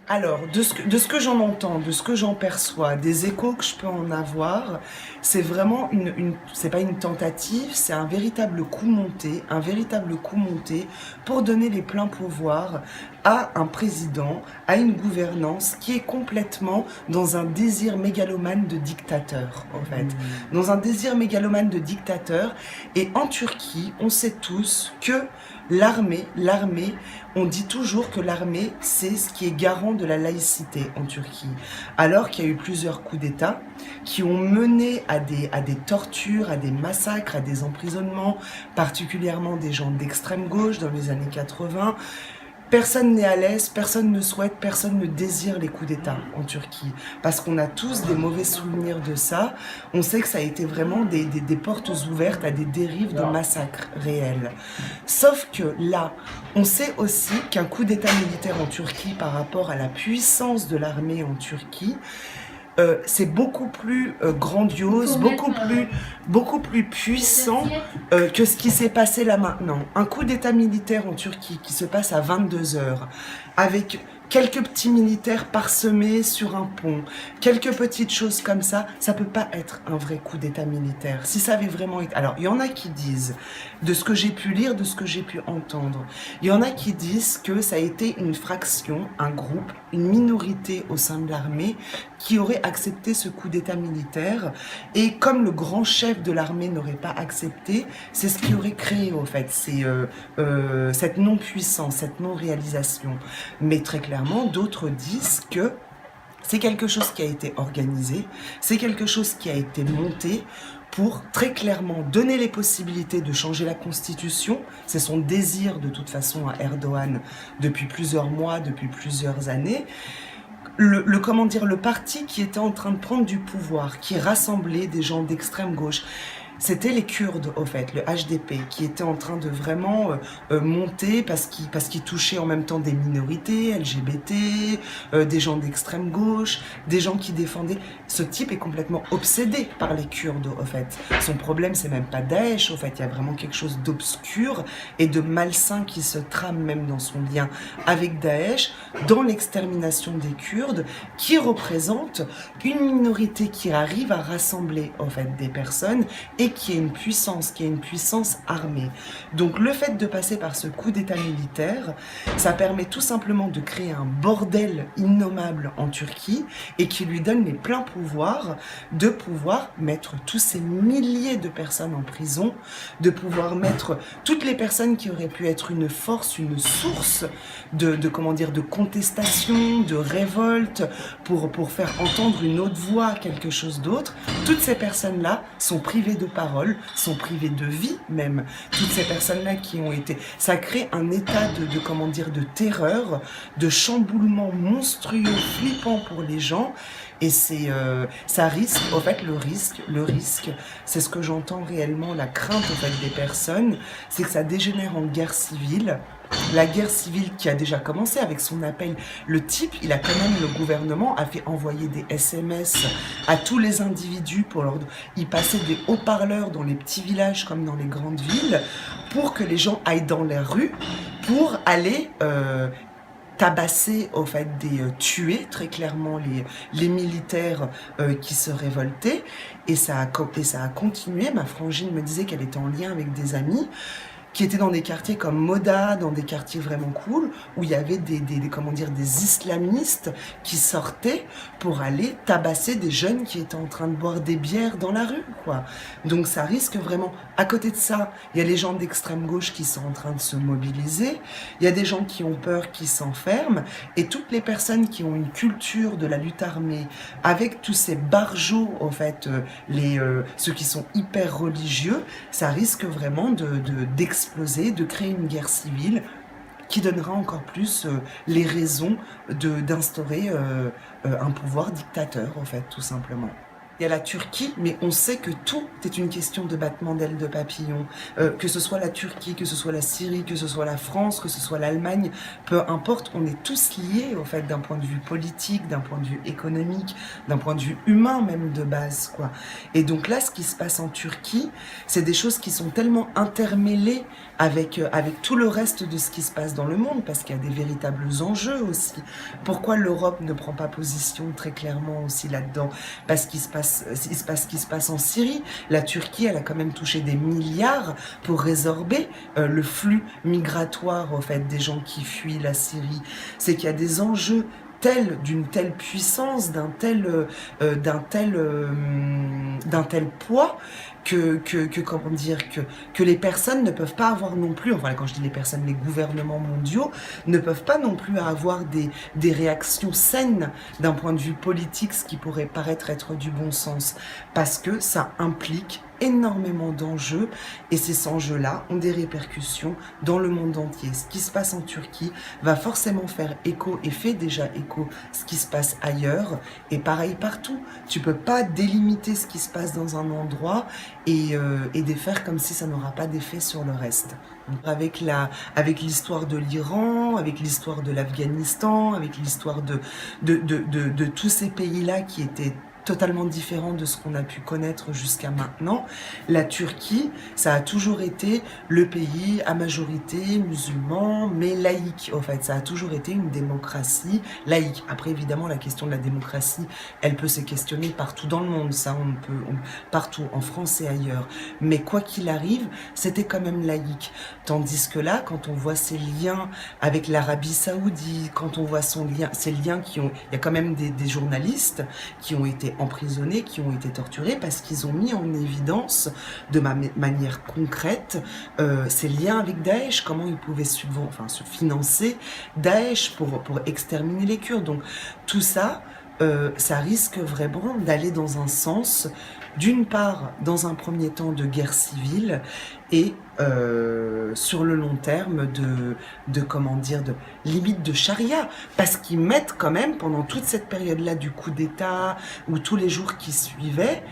Alors, de ce que j'en entends, de ce que j'en perçois, des échos que je peux en avoir, c'est vraiment c'est pas une tentative, c'est un véritable coup monté pour donner les pleins pouvoirs à un président, à une gouvernance qui est complètement dans un désir mégalomane de dictateur, en fait. Dans un désir mégalomane de dictateur. Et en Turquie, on sait tous que l'armée, on dit toujours que l'armée, c'est ce qui est garant de la laïcité en Turquie. Alors qu'il y a eu plusieurs coups d'État qui ont mené à des tortures, à des massacres, à des emprisonnements, particulièrement des gens d'extrême gauche dans les années 80. Personne n'est à l'aise, personne ne souhaite, personne ne désire les coups d'État en Turquie. Parce qu'on a tous des mauvais souvenirs de ça. On sait que ça a été vraiment des portes ouvertes à des dérives de massacres réels. Sauf que là, on sait aussi qu'un coup d'État militaire en Turquie par rapport à la puissance de l'armée en Turquie, c'est beaucoup plus grandiose, beaucoup plus puissant que ce qui s'est passé là maintenant. Un coup d'état militaire en Turquie qui se passe à 22 heures, avec quelques petits militaires parsemés sur un pont, quelques petites choses comme ça peut pas être un vrai coup d'état militaire. Si ça avait vraiment été... Alors, il y en a qui disent, de ce que j'ai pu lire, de ce que j'ai pu entendre, il y en a qui disent que ça a été une fraction, un groupe, une minorité au sein de l'armée qui aurait accepté ce coup d'état militaire. Et comme le grand chef de l'armée n'aurait pas accepté, c'est ce qui aurait créé, au fait, cette non-puissance, cette non-réalisation. Mais très clairement, d'autres disent que c'est quelque chose qui a été organisé, c'est quelque chose qui a été monté pour très clairement donner les possibilités de changer la constitution. C'est son désir de toute façon à Erdogan depuis plusieurs mois, depuis plusieurs années. Le parti qui était en train de prendre du pouvoir, qui rassemblait des gens d'extrême gauche, c'était les Kurdes, au fait, le HDP, qui était en train de vraiment monter parce qu'il touchait en même temps des minorités, LGBT, des gens d'extrême gauche, des gens qui défendaient... Ce type est complètement obsédé par les Kurdes, au fait. Son problème, c'est même pas Daesh, au fait. Il y a vraiment quelque chose d'obscur et de malsain qui se trame même dans son lien avec Daesh, dans l'extermination des Kurdes, qui représente une minorité qui arrive à rassembler, au fait, des personnes et qui a une puissance armée. Donc le fait de passer par ce coup d'état militaire, ça permet tout simplement de créer un bordel innommable en Turquie et qui lui donne les pleins pouvoirs de pouvoir mettre tous ces milliers de personnes en prison, de pouvoir mettre toutes les personnes qui auraient pu être une force, une source de contestation, de révolte, pour faire entendre une autre voix, quelque chose d'autre. Toutes ces personnes-là sont privées de parole, sont privées de vie même. Toutes ces personnes-là qui ont été... Ça crée un état de terreur, de chamboulement monstrueux, flippant pour les gens. Et ça risque, en fait, le risque, c'est ce que j'entends réellement, la crainte, en fait, des personnes, c'est que ça dégénère en guerre civile. La guerre civile qui a déjà commencé avec son appel, le type, le gouvernement a fait envoyer des SMS à tous les individus il passait des haut-parleurs dans les petits villages comme dans les grandes villes pour que les gens aillent dans les rues pour aller tabasser, au fait, tuer très clairement les militaires qui se révoltaient. Et ça a continué. Ma frangine me disait qu'elle était en lien avec des amis qui étaient dans des quartiers comme Moda, dans des quartiers vraiment cool, où il y avait des islamistes qui sortaient pour aller tabasser des jeunes qui étaient en train de boire des bières dans la rue, quoi. Donc ça risque vraiment... À côté de ça, il y a les gens d'extrême gauche qui sont en train de se mobiliser, il y a des gens qui ont peur, qui s'enferment, et toutes les personnes qui ont une culture de la lutte armée, avec tous ces barjots, en fait, ceux qui sont hyper religieux, ça risque vraiment d'exploser, de créer une guerre civile qui donnera encore plus les raisons d'instaurer un pouvoir dictateur, en fait, tout simplement. Il y a la Turquie, mais on sait que tout est une question de battement d'ailes de papillon. Que ce soit la Turquie, que ce soit la Syrie, que ce soit la France, que ce soit l'Allemagne, peu importe, on est tous liés, au fait, d'un point de vue politique, d'un point de vue économique, d'un point de vue humain même de base, quoi. Et donc là, ce qui se passe en Turquie, c'est des choses qui sont tellement intermêlées avec tout le reste de ce qui se passe dans le monde, parce qu'il y a des véritables enjeux aussi. Pourquoi l'Europe ne prend pas position très clairement aussi là-dedans? Parce il se passe ce qui se passe en Syrie. La Turquie, elle a quand même touché des milliards pour résorber le flux migratoire, en fait, des gens qui fuient la Syrie. C'est qu'il y a des enjeux d'une telle puissance, d'un tel poids comment dire, que les personnes ne peuvent pas avoir non plus, enfin quand je dis les personnes, les gouvernements mondiaux ne peuvent pas non plus avoir des réactions saines d'un point de vue politique, ce qui pourrait paraître être du bon sens, parce que ça implique énormément d'enjeux et ces enjeux-là ont des répercussions dans le monde entier. Ce qui se passe en Turquie va forcément faire écho et fait déjà écho ce qui se passe ailleurs et pareil partout. Tu peux pas délimiter ce qui se passe dans un endroit et de faire comme si ça n'aura pas d'effet sur le reste. Avec l'histoire de l'Iran, avec l'histoire de l'Afghanistan, avec l'histoire de tous ces pays-là qui étaient totalement différent de ce qu'on a pu connaître jusqu'à maintenant. La Turquie, ça a toujours été le pays à majorité musulman, mais laïque. En fait, ça a toujours été une démocratie laïque. Après, évidemment, la question de la démocratie, elle peut se questionner partout dans le monde. Ça, partout, en France et ailleurs. Mais quoi qu'il arrive, c'était quand même laïque. Tandis que là, quand on voit ces liens avec l'Arabie Saoudite, quand on voit ces liens il y a quand même des journalistes qui ont été emprisonnés, qui ont été torturés parce qu'ils ont mis en évidence de manière concrète ces liens avec Daesh, comment ils pouvaient se financer Daesh pour exterminer les Kurdes. Donc tout ça, ça risque vraiment d'aller dans un sens, d'une part, dans un premier temps, de guerre civile et sur le long terme comment dire, de limite de charia, parce qu'ils mettent quand même, pendant toute cette période-là du coup d'État, ou tous les jours qui suivaient,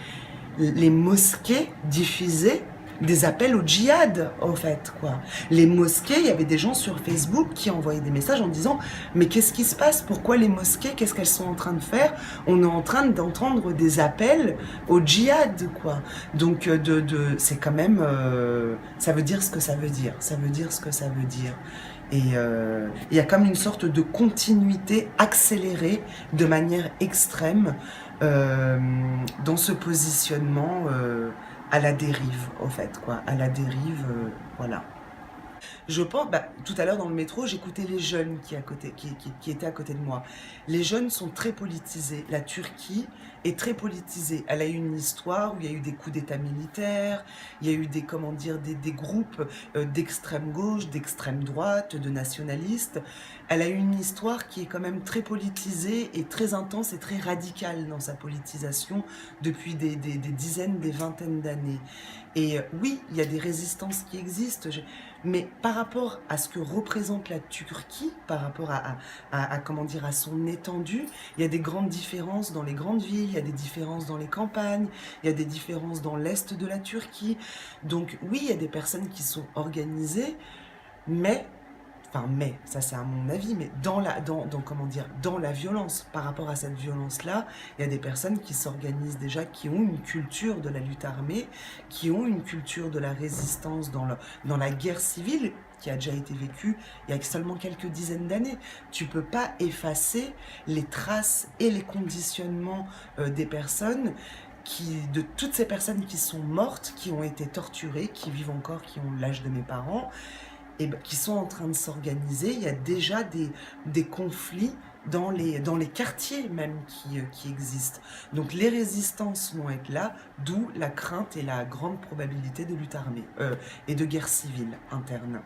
les mosquées diffusaient des appels au djihad, en fait, quoi. Les mosquées, il y avait des gens sur Facebook qui envoyaient des messages en disant « Mais qu'est-ce qui se passe? Pourquoi les mosquées? Qu'est-ce qu'elles sont en train de faire? On est en train d'entendre des appels au djihad, quoi. » Donc, c'est quand même... ça veut dire ce que ça veut dire. Ça veut dire ce que ça veut dire. Et il y a comme une sorte de continuité accélérée de manière extrême dans ce positionnement à la dérive, au fait, quoi. À la dérive, voilà. Je pense, tout à l'heure dans le métro, j'écoutais les jeunes qui étaient à côté de moi. Les jeunes sont très politisés. La Turquie est très politisée. Elle a eu une histoire où il y a eu des coups d'état militaires, il y a eu des groupes d'extrême gauche, d'extrême droite, de nationalistes. Elle a eu une histoire qui est quand même très politisée et très intense et très radicale dans sa politisation depuis des dizaines, des vingtaines d'années. Et oui, il y a des résistances qui existent, mais par rapport à ce que représente la Turquie, par rapport comment dire, à son étendue, il y a des grandes différences dans les grandes villes, il y a des différences dans les campagnes, il y a des différences dans l'est de la Turquie. Donc oui, il y a des personnes qui sont organisées, mais ça c'est à mon avis, mais comment dire, dans la violence, par rapport à cette violence-là, il y a des personnes qui s'organisent déjà, qui ont une culture de la lutte armée, qui ont une culture de la résistance dans la guerre civile, qui a déjà été vécue il y a seulement quelques dizaines d'années. Tu peux pas effacer les traces et les conditionnements des personnes de toutes ces personnes qui sont mortes, qui ont été torturées, qui vivent encore, qui ont l'âge de mes parents, et qui sont en train de s'organiser. Il y a déjà des conflits dans les quartiers même qui existent. Donc les résistances vont être là, d'où la crainte et la grande probabilité de lutte armée et de guerre civile interne.